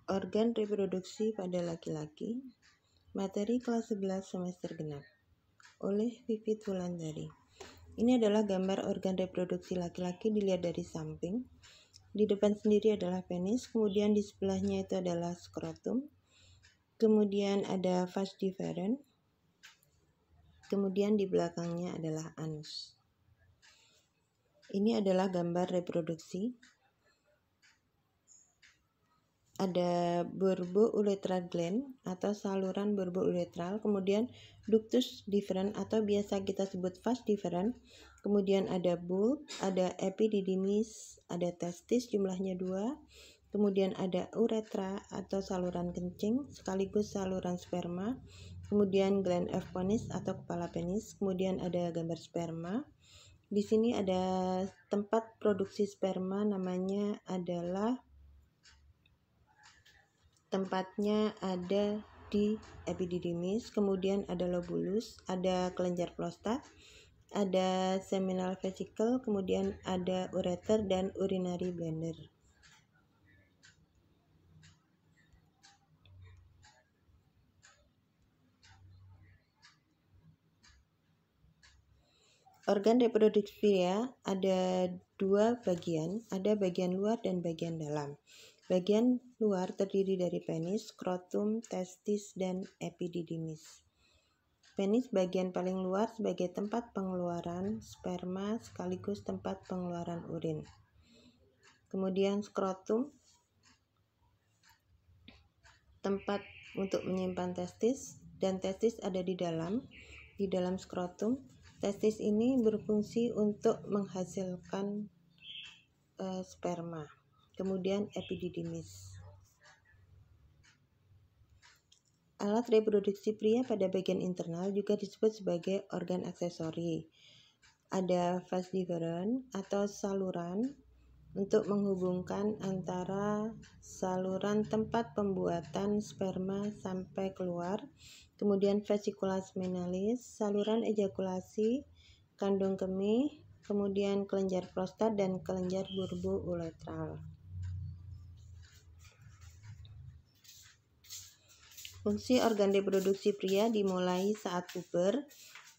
Organ reproduksi pada laki-laki, materi kelas 11 semester genap, oleh Vivit Wulandari. Ini adalah gambar organ reproduksi laki-laki dilihat dari samping. Di depan sendiri adalah penis, kemudian di sebelahnya itu adalah skrotum, kemudian ada vas deferens, kemudian di belakangnya adalah anus. Ini adalah gambar reproduksi. Ada bulbo-uretral gland atau saluran bulbo-uretral, kemudian ductus deferens atau biasa kita sebut vas deferens, kemudian ada bulb, ada epididymis, ada testis jumlahnya 2, kemudian ada uretra atau saluran kencing sekaligus saluran sperma, kemudian gland F-penis atau kepala penis, kemudian ada gambar sperma. Di sini ada tempat produksi sperma, tempatnya ada di epididymis, kemudian ada lobulus, ada kelenjar prostat, ada seminal vesicle, kemudian ada ureter dan urinary bladder. Organ reproduksi pria ada 2 bagian, ada bagian luar dan bagian dalam. Bagian luar terdiri dari penis, skrotum, testis, dan epididymis. Penis bagian paling luar sebagai tempat pengeluaran sperma sekaligus tempat pengeluaran urin. Kemudian skrotum, tempat untuk menyimpan testis, dan testis ada di dalam skrotum. Testis ini berfungsi untuk menghasilkan sperma. Kemudian epididymis. Alat reproduksi pria pada bagian internal juga disebut sebagai organ aksesori. Ada vas deferens atau saluran untuk menghubungkan antara saluran tempat pembuatan sperma sampai keluar, kemudian vesicula seminalis, saluran ejakulasi, kandung kemih, kemudian kelenjar prostat dan kelenjar bulbo-uretral. Fungsi organ reproduksi pria dimulai saat puber.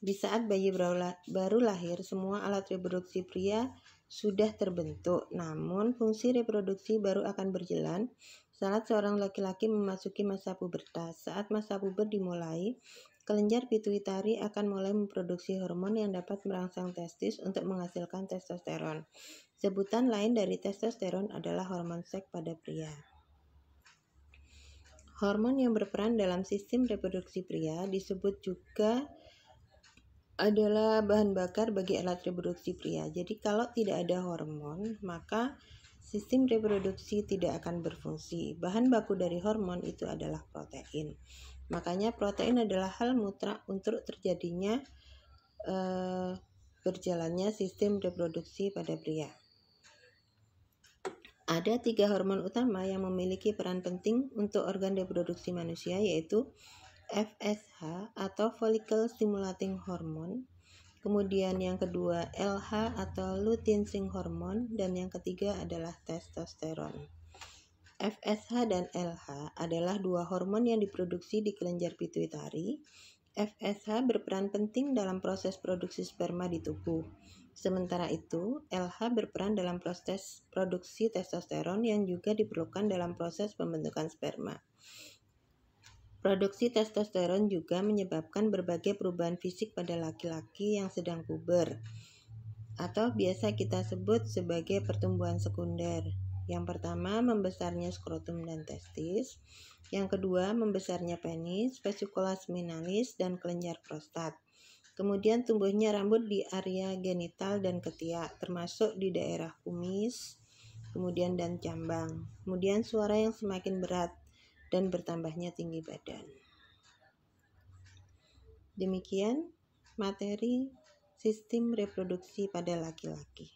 Di saat bayi baru lahir, semua alat reproduksi pria sudah terbentuk. Namun, fungsi reproduksi baru akan berjalan saat seorang laki-laki memasuki masa pubertas. Saat masa puber dimulai, kelenjar pituitari akan mulai memproduksi hormon yang dapat merangsang testis untuk menghasilkan testosteron. Sebutan lain dari testosteron adalah hormon seks pada pria. Hormon yang berperan dalam sistem reproduksi pria disebut juga adalah bahan bakar bagi alat reproduksi pria. Jadi kalau tidak ada hormon, maka sistem reproduksi tidak akan berfungsi. Bahan baku dari hormon itu adalah protein. Makanya protein adalah hal mutlak untuk terjadinya berjalannya sistem reproduksi pada pria. Ada 3 hormon utama yang memiliki peran penting untuk organ reproduksi manusia, yaitu FSH atau follicle stimulating hormone, kemudian yang kedua LH atau luteinizing hormone, dan yang ketiga adalah testosteron. FSH dan LH adalah 2 hormon yang diproduksi di kelenjar pituitari. FSH berperan penting dalam proses produksi sperma di tubuh. Sementara itu, LH berperan dalam proses produksi testosteron yang juga diperlukan dalam proses pembentukan sperma. Produksi testosteron juga menyebabkan berbagai perubahan fisik pada laki-laki yang sedang puber, atau biasa kita sebut sebagai pertumbuhan sekunder. Yang pertama, membesarnya skrotum dan testis. Yang kedua, membesarnya penis, vesicula seminalis, dan kelenjar prostat. Kemudian tumbuhnya rambut di area genital dan ketiak, termasuk di daerah kumis, kemudian dan cambang. Kemudian suara yang semakin berat dan bertambahnya tinggi badan. Demikian materi sistem reproduksi pada laki-laki.